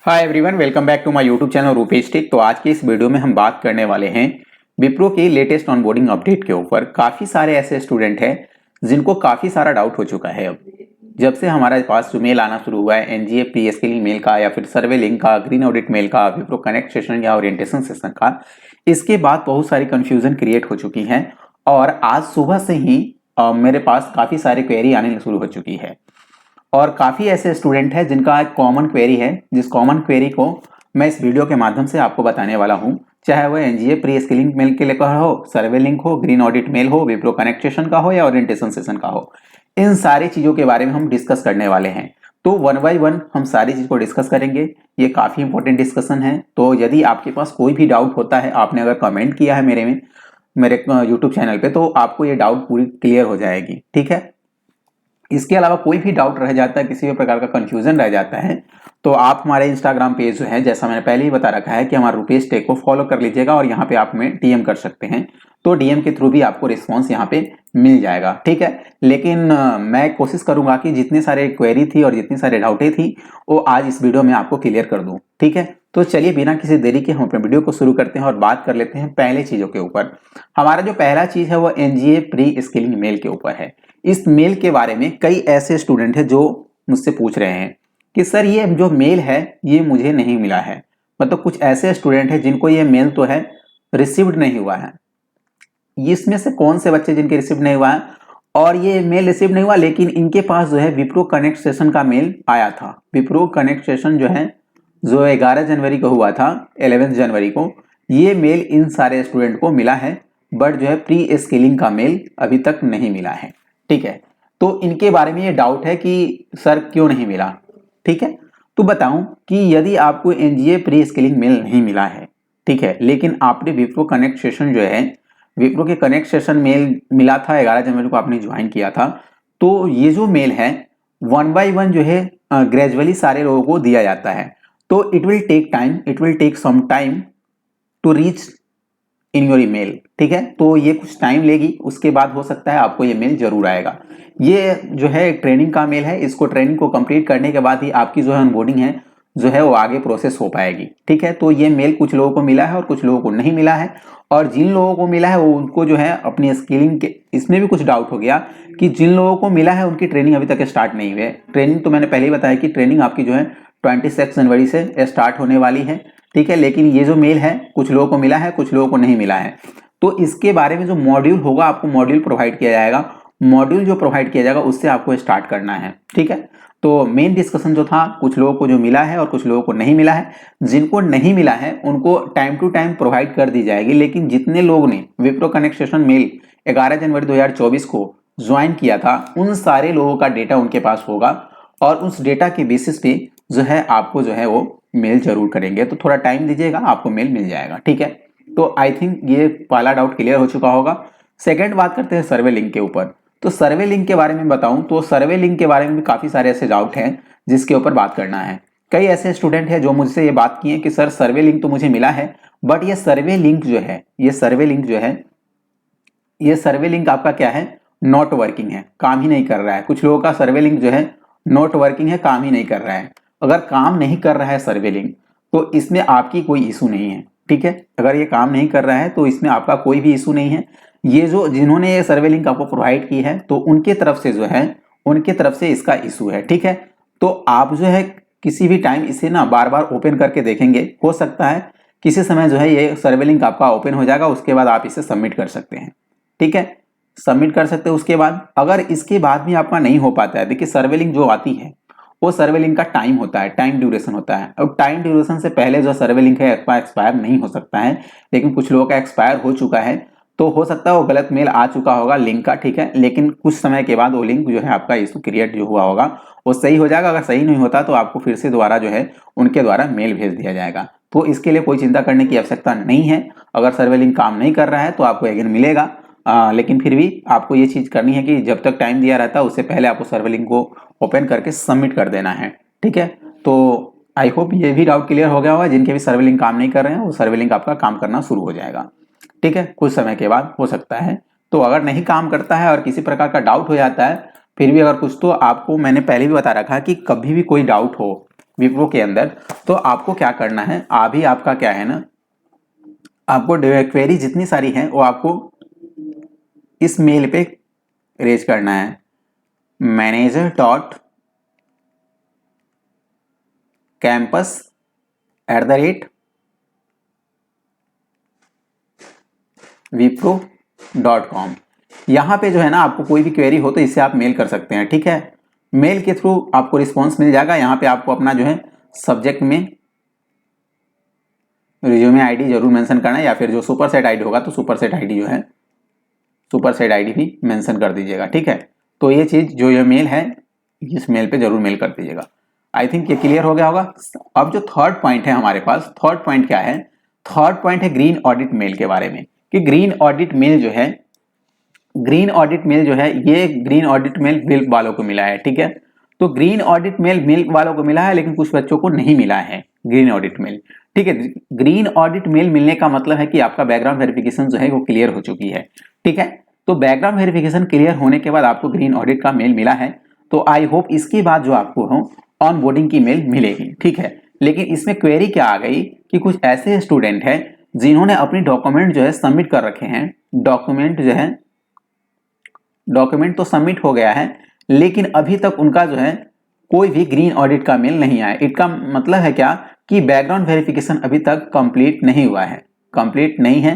Hi everyone, welcome back to my YouTube channel Rupesh tech. तो आज के इस वीडियो में हम बात करने वाले हैं विप्रो की लेटेस्ट ऑनबोर्डिंग अपडेट के ऊपर। काफ़ी सारे ऐसे स्टूडेंट हैं जिनको काफ़ी सारा डाउट हो चुका है। अब जब से हमारे पास जो मेल आना शुरू हुआ है एनजीए प्री स्किलिंग मेल का या फिर सर्वे लिंक का, ग्रीन ऑडिट मेल का, विप्रो कनेक्ट सेशन या ओरिएंटेशन सेशन का, इसके बाद बहुत सारी कन्फ्यूजन क्रिएट हो चुकी हैं। और आज सुबह से ही मेरे पास काफ़ी सारी क्वेरी आने शुरू हो चुकी है और काफ़ी ऐसे स्टूडेंट हैं जिनका एक कॉमन क्वेरी है, जिस कॉमन क्वेरी को मैं इस वीडियो के माध्यम से आपको बताने वाला हूं। चाहे वह एनजीए प्री स्किलिंग मेल के लेकर हो, सर्वे लिंक हो, ग्रीन ऑडिट मेल हो, विप्रो कनेक्ट सेशन का हो या ओरिएंटेशन सेशन का हो, इन सारी चीज़ों के बारे में हम डिस्कस करने वाले हैं। तो वन बाय वन हम सारी चीज़ को डिस्कस करेंगे। ये काफ़ी इंपॉर्टेंट डिस्कशन है। तो यदि आपके पास कोई भी डाउट होता है, आपने अगर कमेंट किया है मेरे यूट्यूब चैनल पे, तो आपको ये डाउट पूरी क्लियर हो जाएगी। ठीक है। इसके अलावा कोई भी डाउट रह जाता है, किसी भी प्रकार का कंफ्यूजन रह जाता है, तो आप हमारे इंस्टाग्राम पेज जो है, जैसा मैंने पहले ही बता रखा है कि हमारा रूपेश टेक को फॉलो कर लीजिएगा और यहाँ पे आप हमें डीएम कर सकते हैं। तो डीएम के थ्रू भी आपको रिस्पॉन्स यहाँ पे मिल जाएगा। ठीक है। लेकिन मैं कोशिश करूंगा कि जितने सारे क्वेरी थी और जितनी सारे डाउटें थी वो आज इस वीडियो में आपको क्लियर कर दूं। ठीक है। तो चलिए बिना किसी देरी के हम अपने वीडियो को शुरू करते हैं और बात कर लेते हैं पहले चीजों के ऊपर। हमारा जो पहला चीज है वो एनजीए प्री स्किलिंग मेल के ऊपर है। इस मेल के बारे में कई ऐसे स्टूडेंट हैं जो मुझसे पूछ रहे हैं कि सर ये जो मेल है ये मुझे नहीं मिला है। मतलब कुछ ऐसे स्टूडेंट हैं जिनको ये मेल तो है, रिसीव्ड नहीं हुआ है। इसमें से कौन से बच्चे जिनके रिसीव नहीं हुआ है और ये मेल रिसीव नहीं हुआ, लेकिन इनके पास जो है विप्रो कनेक्ट सेशन का मेल आया था। विप्रो कनेक्ट सेशन जो है जो 11 जनवरी को हुआ था, 11 जनवरी को, ये मेल इन सारे स्टूडेंट को मिला है। बट जो है प्री स्किलिंग का मेल अभी तक नहीं मिला है। ठीक है। तो इनके बारे में ये डाउट है कि सर क्यों नहीं मिला। ठीक है। तो बताऊं कि यदि आपको एनजीए प्री स्किलिंग मेल नहीं मिला है, ठीक है, लेकिन आपने विप्रो कनेक्ट सेशन जो है, विप्रो के कनेक्ट सेशन मेल मिला था, 11 जनवरी को आपने ज्वाइन किया था, तो ये जो मेल है वन बाय वन जो है ग्रेजुअली सारे लोगों को दिया जाता है। तो it will take time, it will take some time to reach in your email. ठीक है। तो ये कुछ टाइम लेगी, उसके बाद हो सकता है आपको ये मेल जरूर आएगा। ये जो है ट्रेनिंग का मेल है, इसको ट्रेनिंग को कंप्लीट करने के बाद ही आपकी जो है ऑनबोर्डिंग है जो है वो आगे प्रोसेस हो पाएगी। ठीक है। तो ये मेल कुछ लोगों को मिला है और कुछ लोगों को नहीं मिला है। और जिन लोगों को मिला है वो उनको जो है अपनी स्किलिंग के, इसमें भी कुछ डाउट हो गया कि जिन लोगों को मिला है उनकी ट्रेनिंग अभी तक स्टार्ट नहीं हुई है। ट्रेनिंग तो मैंने पहले ही बताया कि ट्रेनिंग आपकी जो है 26 जनवरी से स्टार्ट होने वाली है। ठीक है। लेकिन ये जो मेल है कुछ लोगों को मिला है, कुछ लोगों को नहीं मिला है। तो इसके बारे में जो मॉड्यूल होगा, आपको मॉड्यूल प्रोवाइड किया जाएगा। मॉड्यूल जो प्रोवाइड किया जाएगा उससे आपको स्टार्ट करना है। ठीक है। तो मेन डिस्कशन जो था, कुछ लोगों को जो मिला है और कुछ लोगों को नहीं मिला है। जिनको नहीं मिला है उनको टाइम टू टाइम प्रोवाइड कर दी जाएगी। लेकिन जितने लोग ने विप्रो कनेक्ट सेशन मेल 11 जनवरी 2024 को ज्वाइन किया था, उन सारे लोगों का डेटा उनके पास होगा और उस डेटा के बेसिस पे जो है आपको जो है वो मेल जरूर करेंगे। तो थोड़ा टाइम दीजिएगा, आपको मेल मिल जाएगा। ठीक है। तो आई थिंक ये पहला डाउट क्लियर हो चुका होगा। सेकंड बात करते हैं सर्वे लिंक के ऊपर। तो सर्वे लिंक के बारे में बताऊं तो सर्वे लिंक के बारे में भी काफी सारे ऐसे डाउट हैं जिसके ऊपर बात करना है। कई ऐसे स्टूडेंट हैं जो मुझसे ये बात किए कि सर सर्वे लिंक तो मुझे मिला है, बट ये सर्वे लिंक जो है, ये सर्वे लिंक जो है, ये सर्वे लिंक आपका क्या है, नॉट वर्किंग है, काम ही नहीं कर रहा है। कुछ लोगों का सर्वे लिंक जो है नॉट वर्किंग है, काम ही नहीं कर रहा है। अगर काम नहीं कर रहा है सर्वे लिंक तो इसमें आपकी कोई इशू नहीं है। ठीक है। अगर ये काम नहीं कर रहा है तो इसमें आपका कोई भी इशू नहीं है। ये जो जिन्होंने ये सर्वे लिंक आपको प्रोवाइड की है तो उनके तरफ से जो है, उनके तरफ से इसका इशू है। ठीक है। तो आप जो है किसी भी टाइम इसे ना बार बार ओपन करके देखेंगे, हो सकता है किसी समय जो है ये सर्वे लिंक आपका ओपन हो जाएगा, उसके बाद आप इसे सबमिट कर सकते हैं। ठीक है। सबमिट कर सकते हैं। उसके बाद अगर इसके बाद भी आपका नहीं हो पाता है, देखिए सर्वे लिंक जो आती है वो सर्वे लिंक का टाइम होता है, टाइम ड्यूरेशन होता है। अब टाइम ड्यूरेशन से पहले जो सर्वे लिंक है एक्सपायर नहीं हो सकता है, लेकिन कुछ लोगों का एक्सपायर हो चुका है। तो हो सकता है वो गलत मेल आ चुका होगा लिंक का। ठीक है। लेकिन कुछ समय के बाद वो लिंक जो है आपका इशू क्रिएट जो हुआ होगा वो सही हो जाएगा। अगर सही नहीं होता तो आपको फिर से दोबारा जो है उनके द्वारा मेल भेज दिया जाएगा। तो इसके लिए कोई चिंता करने की आवश्यकता नहीं है। अगर सर्वे लिंक काम नहीं कर रहा है तो आपको अगेन मिलेगा। लेकिन फिर भी आपको ये चीज करनी है कि जब तक टाइम दिया रहता है उससे पहले आपको सर्वे लिंक को ओपन करके सबमिट कर देना है। ठीक है। तो आई होप ये भी डाउट क्लियर हो गया होगा। जिनके भी सर्वे लिंक काम नहीं कर रहे हैं वो सर्वे लिंक आपका काम करना शुरू हो जाएगा। ठीक है। कुछ समय के बाद हो सकता है। तो अगर नहीं काम करता है और किसी प्रकार का डाउट हो जाता है, फिर भी अगर कुछ, तो आपको मैंने पहले भी बता रखा है कि कभी भी कोई डाउट हो विप्रो के अंदर, तो आपको क्या करना है, अभी आपका क्या है ना, आपको क्वेरी जितनी सारी हैं वो आपको इस मेल पे रेज करना है, manager.campus@wipro.com। यहाँ पे जो है ना आपको कोई भी क्वेरी हो तो इससे आप मेल कर सकते हैं, ठीक है। मेल के थ्रू आपको रिस्पॉन्स मिल जाएगा। यहाँ पे आपको अपना जो है सब्जेक्ट में रिज्यूमे आईडी जरूर मेंशन करना है, या फिर जो सुपर सेट आईडी होगा तो सुपर सेट आईडी जो है सुपर सेट आईडी भी मेंशन कर दीजिएगा, ठीक है। तो ये चीज जो ये मेल है इस मेल पे जरूर मेल कर दीजिएगा। आई थिंक ये क्लियर हो गया होगा। अब जो थर्ड पॉइंट है हमारे पास, थर्ड पॉइंट क्या है, थर्ड पॉइंट है ग्रीन ऑडिट मेल के बारे में, कि ग्रीन ऑडिट मेल जो है, ग्रीन ऑडिट मेल जो है ये ग्रीन ऑडिट मेल मिल्क वालों को मिला है, ठीक है। तो ग्रीन ऑडिट मेल मिल्क वालों को मिला है, लेकिन कुछ बच्चों को नहीं मिला है ग्रीन ऑडिट मेल, ठीक है। ग्रीन ऑडिट मेल मिलने का मतलब है कि आपका बैकग्राउंड वेरिफिकेशन जो है वो क्लियर हो चुकी है, ठीक है। तो बैकग्राउंड वेरिफिकेशन क्लियर होने के बाद आपको ग्रीन ऑडिट का मेल मिला है, तो आई होप इसके बाद जो आपको हो ऑन बोर्डिंग की मेल मिलेगी, ठीक है। लेकिन इसमें क्वेरी क्या आ गई कि कुछ ऐसे स्टूडेंट हैं जिन्होंने अपनी डॉक्यूमेंट जो है सबमिट कर रखे हैं, डॉक्यूमेंट तो सबमिट हो गया है, लेकिन अभी तक उनका जो है कोई भी ग्रीन ऑडिट का मेल नहीं आया। इसका मतलब है क्या कि बैकग्राउंड वेरिफिकेशन अभी तक कंप्लीट नहीं हुआ है, कंप्लीट नहीं है,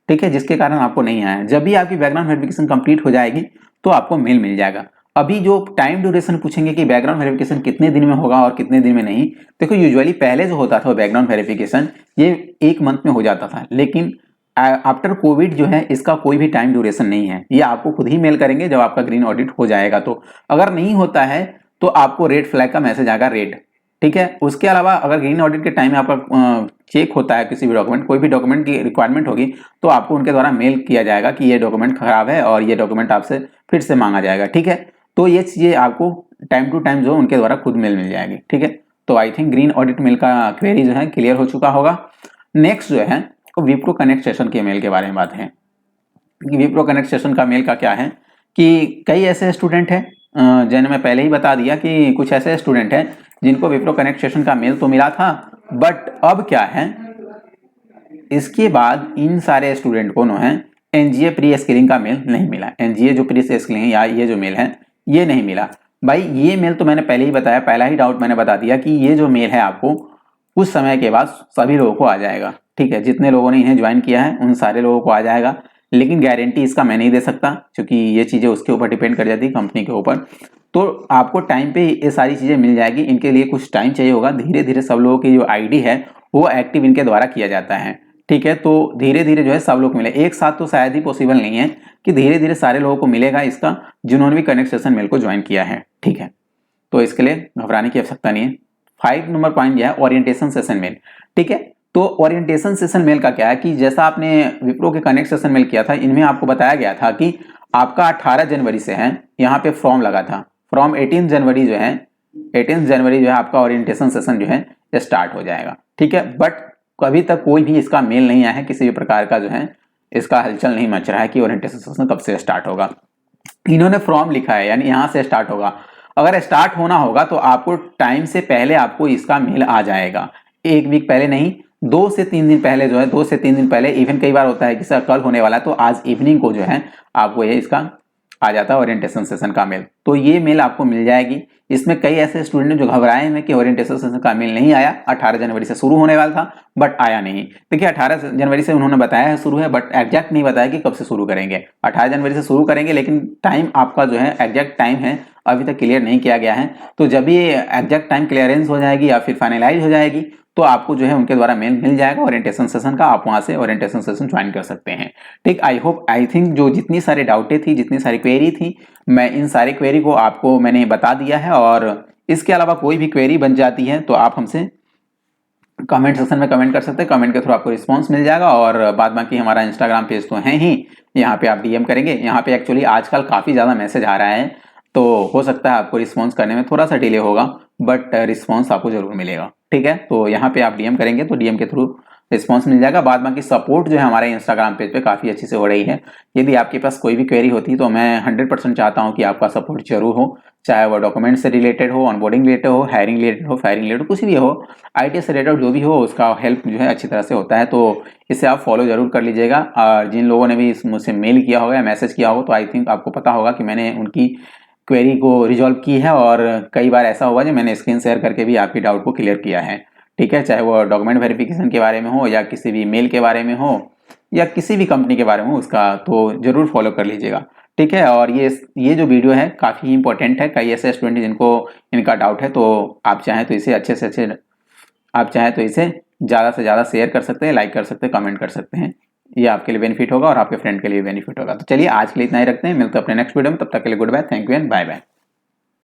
ठीक है, जिसके कारण आपको नहीं आया। जब भी आपकी बैकग्राउंड वेरिफिकेशन कंप्लीट हो जाएगी तो आपको मेल मिल जाएगा। अभी जो टाइम ड्यूरेशन पूछेंगे कि बैकग्राउंड वेरिफिकेशन कितने दिन में होगा और कितने दिन में नहीं, देखो यूजुअली पहले जो होता था बैकग्राउंड वेरिफिकेशन ये 1 मंथ में हो जाता था, लेकिन आफ्टर कोविड जो है इसका कोई भी टाइम ड्यूरेशन नहीं है। ये आपको खुद ही मेल करेंगे जब आपका ग्रीन ऑडिट हो जाएगा। तो अगर नहीं होता है तो आपको रेड फ्लैग का मैसेज आएगा, रेड, ठीक है। उसके अलावा अगर ग्रीन ऑडिट के टाइम में आपका चेक होता है किसी भी डॉक्यूमेंट, कोई भी डॉक्यूमेंट की रिक्वायरमेंट होगी तो आपको उनके द्वारा मेल किया जाएगा कि ये डॉक्यूमेंट खराब है और ये डॉक्यूमेंट आपसे फिर से मांगा जाएगा, ठीक है। तो ये चीजें आपको टाइम टू टाइम जो उनके द्वारा खुद मेल मिल जाएगी, ठीक है। तो I think green audit mail का क्वेरी जो है क्लियर हो चुका होगा। नेक्स्ट जो है विप्रो कनेक्ट सेशन के मेल के बारे में बात है। विप्रो कनेक्ट सेशन का मेल का क्या है कि कई ऐसे स्टूडेंट हैं जिन्हें मैं पहले ही बता दिया कि कुछ ऐसे स्टूडेंट हैं जिनको विप्रो कनेक्ट सेशन का मेल तो मिला था, बट अब क्या है, इसके बाद इन सारे स्टूडेंट को है एनजीए प्री स्किलिंग का मेल नहीं मिला। एनजीए जो प्री स्किलिंग है या ये जो मेल है ये नहीं मिला। भाई ये मेल तो मैंने पहले ही बताया, पहला ही डाउट मैंने बता दिया कि ये जो मेल है आपको कुछ समय के बाद सभी लोगों को आ जाएगा, ठीक है। जितने लोगों ने इन्हें ज्वाइन किया है उन सारे लोगों को आ जाएगा, लेकिन गारंटी इसका मैं नहीं दे सकता क्योंकि ये चीजें उसके ऊपर डिपेंड कर जाती है, कंपनी के ऊपर। तो आपको टाइम पे ये सारी चीजें मिल जाएगी, इनके लिए कुछ टाइम चाहिए होगा। धीरे धीरे सब लोगों की जो आईडी है वो एक्टिव इनके द्वारा किया जाता है, ठीक है। तो धीरे धीरे जो है सब लोग मिले, एक साथ तो शायद ही पॉसिबल नहीं है कि धीरे धीरे सारे लोगों को मिलेगा इसका, जिन्होंने भी कनेक्ट सेशन मेल को ज्वाइन किया है, ठीक है। तो इसके लिए घबराने की आवश्यकता नहीं है। 5 नंबर पॉइंट यह है ओरिएंटेशन सेशन मेल, ठीक है। तो ओरिएंटेशन सेशन मेल का क्या है कि जैसा आपने विप्रो के कनेक्ट सेशन मेल किया था, इनमें आपको बताया गया था कि आपका 18 जनवरी से है, यहाँ पे फॉर्म लगा था, फ्रॉम 18 जनवरी जो है 18 जनवरी जो है आपका ओरिएंटेशन सेशन जो है स्टार्ट हो जाएगा, ठीक है। बट कभी तक कोई भी इसका मेल नहीं आया है, किसी भी प्रकार का जो है इसका हलचल नहीं मच रहा है कि ओरिएंटेशन सेशन कब से स्टार्ट होगा। इन्होंने फॉर्म लिखा है यानी यहाँ से स्टार्ट होगा। अगर स्टार्ट होना होगा तो आपको टाइम से पहले आपको इसका मेल आ जाएगा, 1 वीक पहले नहीं, 2 से 3 दिन पहले जो है, 2 से 3 दिन पहले। इवन कई बार होता है कि सर कल होने वाला है तो आज इवनिंग को जो है आपको ये इसका आ जाता है ओरिएंटेशन सेशन का मेल। तो ये मेल आपको मिल जाएगी। इसमें कई ऐसे स्टूडेंट जो घबराए हैं कि ओरिएंटेशन सेशन का मेल नहीं आया, 18 जनवरी से शुरू होने वाला था बट आया नहीं। देखिए 18 जनवरी से उन्होंने बताया है शुरू है, बट एग्जैक्ट नहीं बताया कि कब से शुरू करेंगे। 18 जनवरी से शुरू करेंगे, लेकिन टाइम आपका जो है एग्जैक्ट टाइम है अभी तक क्लियर नहीं किया गया है। तो जब ये एग्जैक्ट टाइम क्लियरेंस हो जाएगी या फिर फाइनलाइज हो जाएगी तो आपको जो है उनके द्वारा मेल मिल जाएगा ओरिएंटेशन सेशन का, आप वहां से ओरिएंटेशन सेशन ज्वाइन कर सकते हैं, ठीक। आई थिंक जो जितनी सारी डाउटें थी, जितनी सारी क्वेरी थी, मैं इन सारी क्वेरी को आपको मैंने बता दिया है। और इसके अलावा कोई भी क्वेरी बन जाती है तो आप हमसे कमेंट सेक्शन में कमेंट कर सकते हैं, कमेंट के थ्रू आपको रिस्पांस मिल जाएगा। और बाद बाकी हमारा इंस्टाग्राम पेज तो है ही, यहाँ पे आप डीएम करेंगे। यहाँ पे एक्चुअली आजकल काफी ज्यादा मैसेज आ रहा है, तो हो सकता है आपको रिस्पांस करने में थोड़ा सा डिले होगा, बट रिस्पांस आपको जरूर मिलेगा, ठीक है। तो यहाँ पे आप डीएम करेंगे तो डीएम के थ्रू रिस्पॉन्स मिल जाएगा। बाद बाकी सपोर्ट जो है हमारे इंस्टाग्राम पेज पे काफ़ी अच्छे से हो रही है। यदि आपके पास कोई भी क्वेरी होती है तो मैं 100% चाहता हूँ कि आपका सपोर्ट जरूर हो, चाहे वो डॉक्यूमेंट से रिलेटेड हो, ऑनबोर्डिंग रिलेटेड हो, हायरिंग रिलेटेड हो, फायरिंग रिलेटेड कुछ भी हो, IT से रिलेटेड जो भी हो उसका हेल्प जो है अच्छी तरह से होता है। तो इसे आप फॉलो जरूर कर लीजिएगा। और जिन लोगों ने भी मुझसे मेल किया होगा या मैसेज किया होगा तो आई थिंक आपको पता होगा कि मैंने उनकी क्वेरी को रिजॉल्व की है, और कई बार ऐसा हुआ जो मैंने स्क्रीन शेयर करके भी आपकी डाउट को क्लियर किया है। ठीक है, चाहे वो डॉक्यूमेंट वेरिफिकेशन के बारे में हो या किसी भी मेल के बारे में हो या किसी भी कंपनी के बारे में हो उसका, तो जरूर फॉलो कर लीजिएगा। ठीक है, और ये जो वीडियो है काफ़ी इंपॉर्टेंट है। कई ऐसे स्टूडेंट जिनको इनका डाउट है, तो आप चाहें तो इसे अच्छे से अच्छे आप चाहें तो इसे ज़्यादा से ज़्यादा शेयर कर सकते हैं, लाइक कर सकते हैं, कमेंट कर सकते हैं। ये आपके लिए बेनिफिट होगा और आपके फ्रेंड के लिए बेनिफिट होगा। तो चलिए आज के लिए इतना ही रखते हैं, मिलते हैं अपने नेक्स्ट वीडियो में। तब तक के लिए good bye, thank you and bye bye.